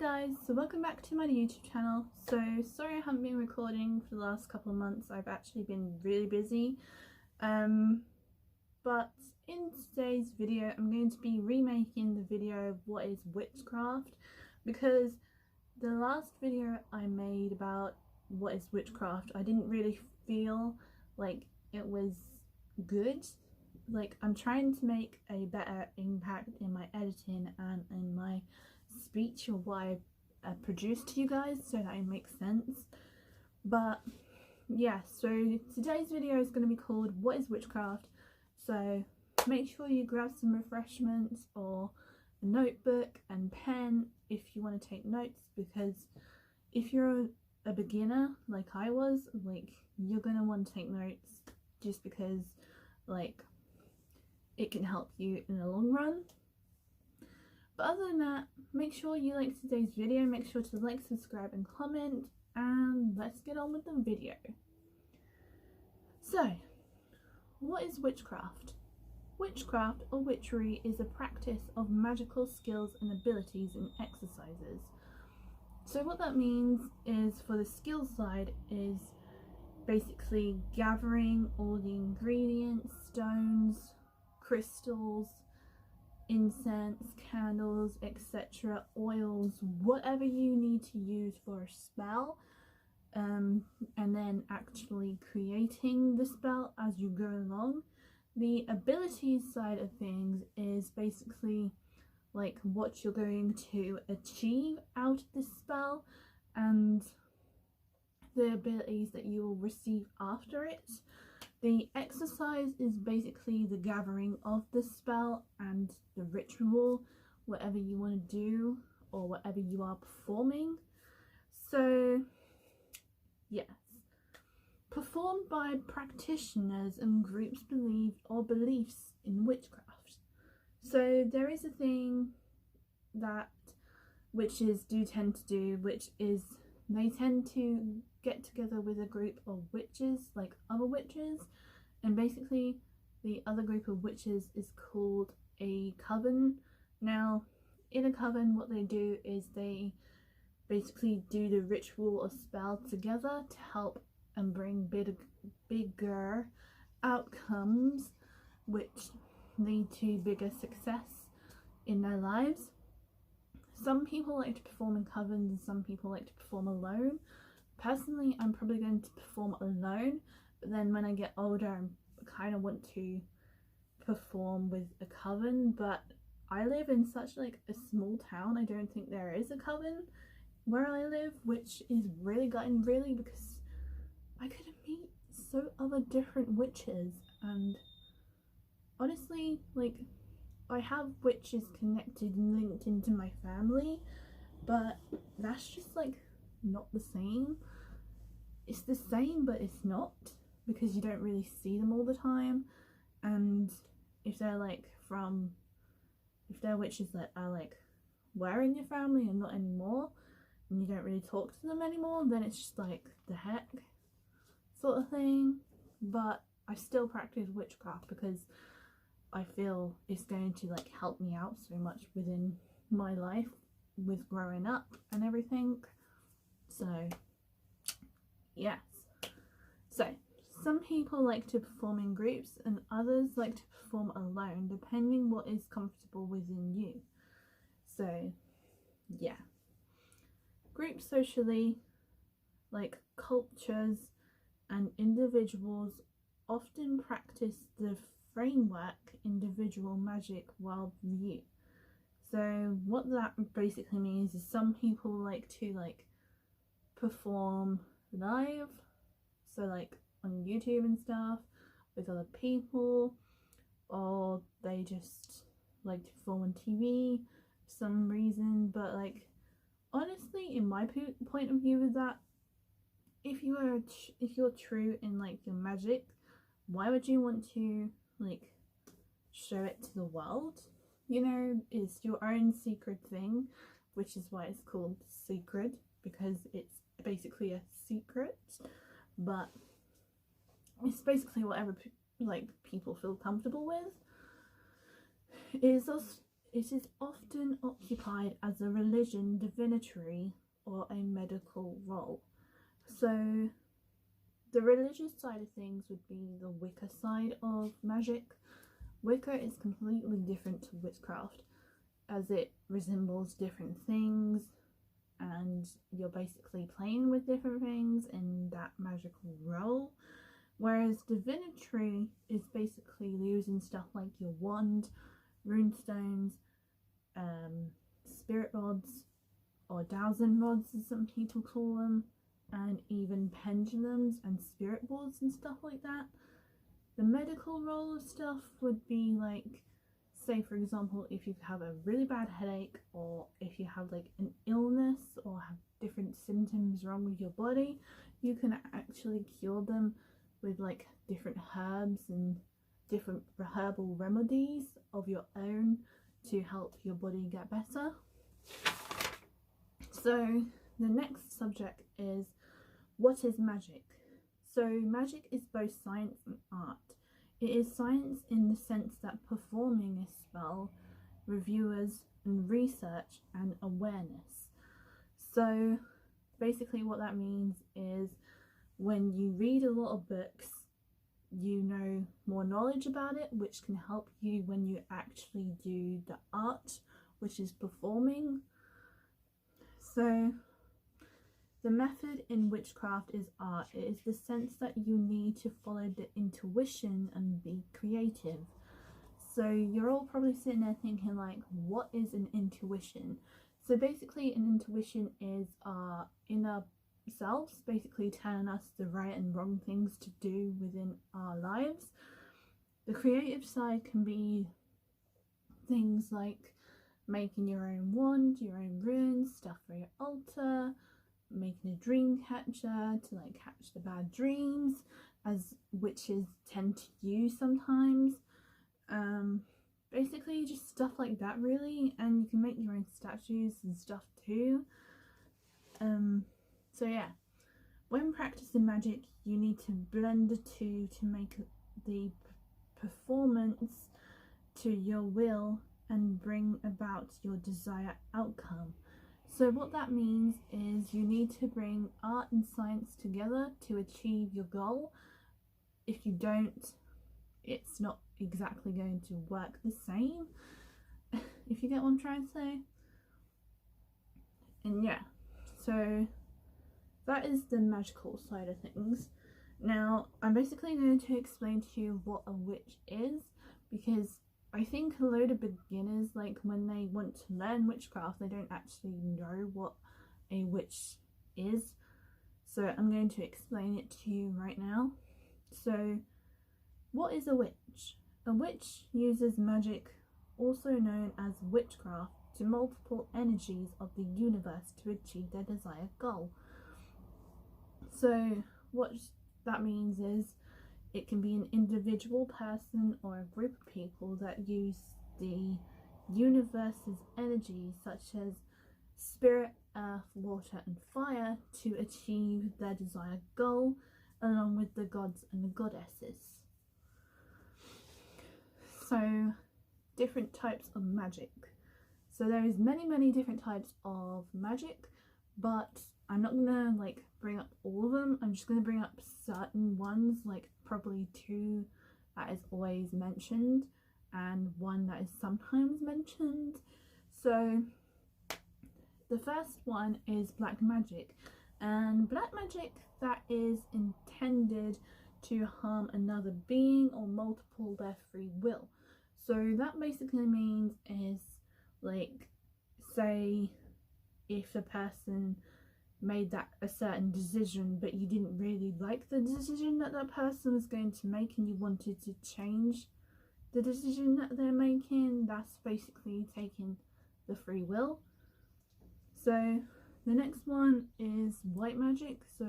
guys, so welcome back to my YouTube channel. So sorry I haven't been recording for the last couple of months. I've actually been really busy. But in today's video I'm going to be remaking the video of what is witchcraft, because the last video I made about what is witchcraft, I didn't really feel like it was good. Like, I'm trying to make a better impact in my editing and in my speech of what I produce to you guys, so that it makes sense. But yeah, so today's video is going to be called What is Witchcraft? So make sure you grab some refreshments or a notebook and pen if you want to take notes, because if you're a beginner like I was, like, you're going to want to take notes just because, like, it can help you in the long run. But other than that, make sure you like today's video, make sure to like, subscribe and comment, and let's get on with the video. So, what is witchcraft? Witchcraft or witchery is a practice of magical skills and abilities and exercises. So what that means is, for the skill side, is basically gathering all the ingredients, stones, crystals, incense, candles, etc., oils, whatever you need to use for a spell, and then actually creating the spell as you go along. The abilities side of things is basically like what you're going to achieve out of this spell and the abilities that you will receive after it. The exercise is basically the gathering of the spell and the ritual, whatever you want to do or whatever you are performing. So yes, performed by practitioners and groups believed or beliefs in witchcraft. So there is a thing that witches do tend to do, which is they tend to get together with a group of witches, like other witches, and basically the other group of witches is called a coven. Now, in a coven, what they do is they basically do the ritual or spell together to help and bring bigger outcomes, which lead to bigger success in their lives. Some people like to perform in covens and some people like to perform alone. Personally, I'm probably going to perform alone, but then when I get older, I kind of want to perform with a coven. But I live in such like a small town, I don't think there is a coven where I live, which is really gutting, really, because I could meet so other different witches. And honestly, like, I have witches connected and linked into my family, but that's just like not the same. It's the same, but it's not, because you don't really see them all the time. And if they're witches that are like were in your family and not anymore, and you don't really talk to them anymore, then it's just like, the heck sort of thing. But I still practice witchcraft because I feel it's going to like help me out so much within my life with growing up and everything. So yes, so some people like to perform in groups and others like to perform alone, depending what is comfortable within you. So yeah, groups socially, like cultures and individuals, often practice the framework individual magic worldview. So what that basically means is some people like to like perform live, so like on YouTube and stuff with other people, or they just like to perform on TV for some reason. But like, honestly, in my point of view is that if you're true in like your magic, why would you want to like show it to the world? You know, it's your own secret thing, which is why it's called secret, because it's basically a secret. But it's basically whatever like people feel comfortable with. it is often occupied as a religion, divinatory, or a medical role. So the religious side of things would be the Wicca side of magic. Wicca is completely different to witchcraft, as it resembles different things and you're basically playing with different things in that magical role. Whereas divinatory is basically using stuff like your wand, runestones, spirit rods, or dowsing rods as some people call them, and even pendulums and spirit boards and stuff like that. The medical role of stuff would be like, say for example, if you have a really bad headache, or if you have like an illness or have different symptoms wrong with your body, you can actually cure them with like different herbs and different herbal remedies of your own to help your body get better. So the next subject is, what is magic? So magic is both science and art. It is science in the sense that performing a spell, reviewers and research and awareness. So basically what that means is, when you read a lot of books, you know more knowledge about it, which can help you when you actually do the art, which is performing. So the method in witchcraft is art. It is the sense that you need to follow the intuition and be creative. So you're all probably sitting there thinking like, what is an intuition? So basically an intuition is our inner selves basically telling us the right and wrong things to do within our lives. The creative side can be things like making your own wand, your own runes, stuff for your altar, making a dream catcher to like catch the bad dreams, as witches tend to use sometimes. Basically just stuff like that really, and you can make your own statues and stuff too. So yeah, when practicing magic you need to blend the two to make the performance to your will and bring about your desired outcome. So what that means is you need to bring art and science together to achieve your goal. If you don't, it's not exactly going to work the same, if you get what I'm trying to say. And yeah, so that is the magical side of things. Now I'm basically going to explain to you what a witch is, because I think a load of beginners, like when they want to learn witchcraft, they don't actually know what a witch is. So I'm going to explain it to you right now. So what is a witch? A witch uses magic, also known as witchcraft, to multiple energies of the universe to achieve their desired goal. So what that means is, it can be an individual person or a group of people that use the universe's energy, such as spirit, earth, water and fire, to achieve their desired goal, along with the gods and the goddesses. So different types of magic. So there is many different types of magic, but I'm not gonna like bring up all of them. I'm just gonna bring up certain ones, like probably two that is always mentioned and one that is sometimes mentioned. So the first one is black magic, and black magic that is intended to harm another being or multiple their free will. So that basically means is, like, say if the person made that a certain decision but you didn't really like the decision that that person was going to make and you wanted to change the decision that they're making, that's basically taking the free will. So the next one is white magic. So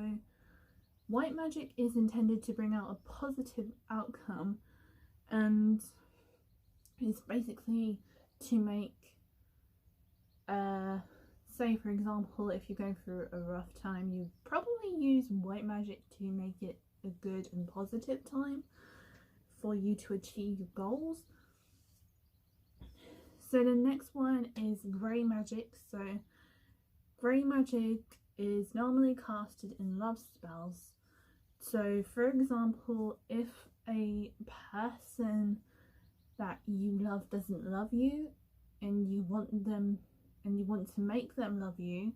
white magic is intended to bring out a positive outcome, and it's basically to make say for example, if you're going through a rough time, you probably use white magic to make it a good and positive time for you to achieve your goals. So the next one is grey magic. So grey magic is normally casted in love spells. So for example, if a person that you love doesn't love you and you want to make them love you,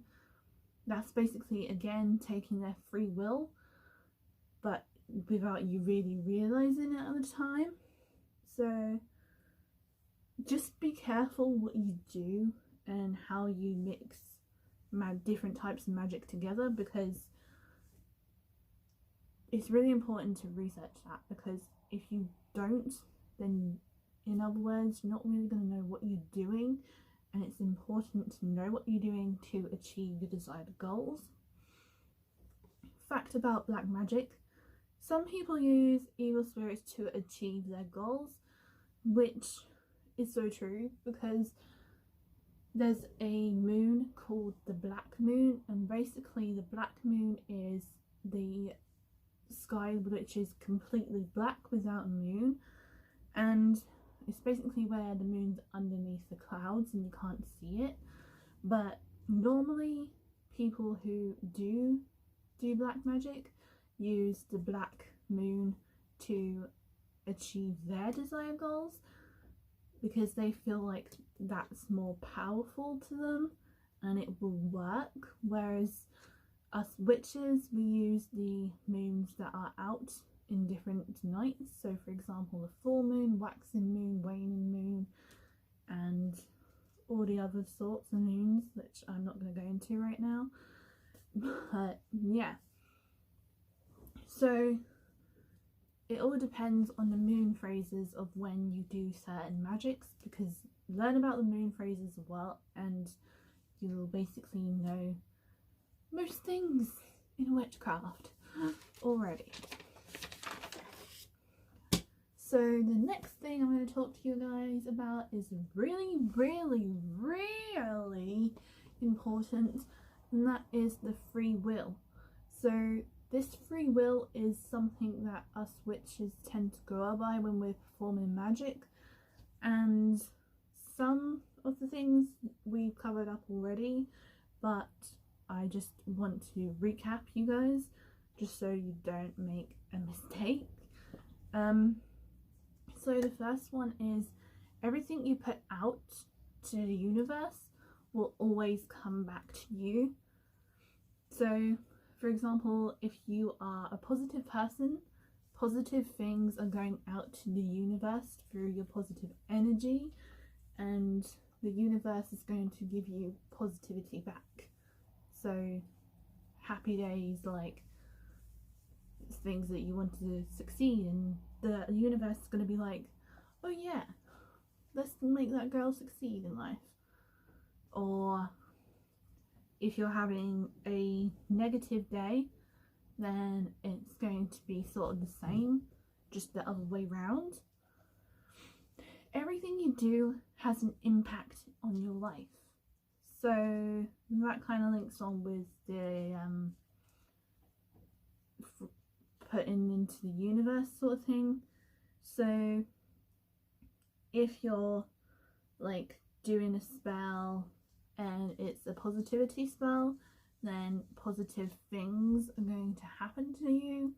that's basically again taking their free will, but without you really realizing it at the time. So just be careful what you do and how you mix different types of magic together, because it's really important to research that, because if you don't, then in other words, you're not really going to know what you're doing, and it's important to know what you're doing to achieve your desired goals. Fact about black magic: some people use evil spirits to achieve their goals, which is so true, because there's a moon called the black moon, and basically the black moon is the sky which is completely black without a moon, and it's basically where the moon's underneath the clouds and you can't see it. But normally people who do black magic use the black moon to achieve their desired goals, because they feel like that's more powerful to them and it will work. Whereas us witches, we use the moons that are out in different nights. So for example, the full moon, waxing moon, waning moon, and all the other sorts of moons, which I'm not going to go into right now. But yeah, so it all depends on the moon phases of when you do certain magics, because learn about the moon phases as well and you'll basically know most things in witchcraft already. So the next thing I'm going to talk to you guys about is really important, and that is the free will. So this free will is something that us witches tend to go by when we're performing magic, and some of the things we've covered up already, but I just want to recap you guys just so you don't make a mistake. So the first one is everything you put out to the universe will always come back to you. So for example, if you are a positive person, positive things are going out to the universe through your positive energy, and the universe is going to give you positivity back. So happy days, like things that you want to succeed, and the universe is going to be like, oh yeah, let's make that girl succeed in life. Or if you're having a negative day, then it's going to be sort of the same, just the other way round. Everything you do has an impact on your life. So that kind of links on with the putting into the universe sort of thing. So if you're like doing a spell and it's a positivity spell, then positive things are going to happen to you.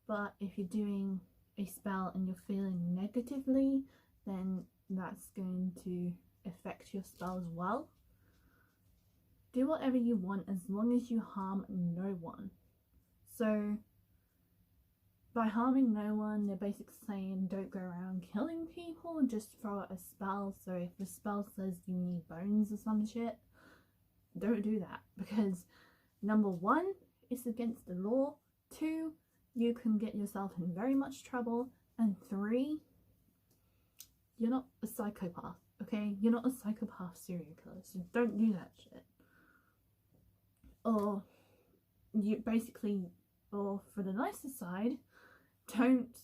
But if you're doing a spell and you're feeling negatively, then that's going to affect your spell as well. Do whatever you want as long as you harm no one. So by harming no one, they're basically saying don't go around killing people, just throw out a spell. So if the spell says you need bones or some shit, don't do that, because number one, it's against the law. 2, you can get yourself in very much trouble. And 3, you're not a psychopath, okay? You're not a psychopath serial killer, so don't do that shit. Or you basically, or for the nicer side, don't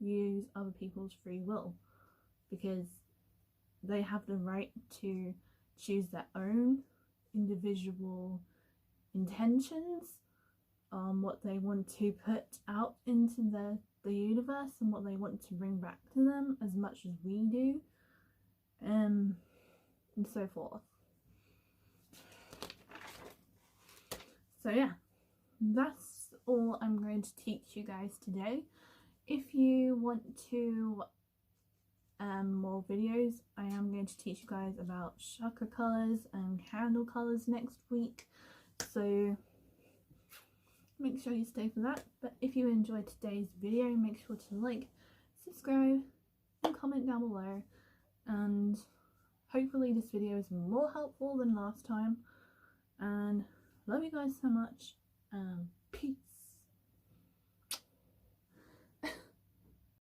use other people's free will, because they have the right to choose their own individual intentions on what they want to put out into the universe and what they want to bring back to them, as much as we do. and so forth. So yeah, that's all I'm going to teach you guys today. If you want to more videos, I am going to teach you guys about chakra colours and candle colours next week, so make sure you stay for that. But if you enjoyed today's video, make sure to like, subscribe and comment down below, and hopefully this video is more helpful than last time, and love you guys so much, and peace.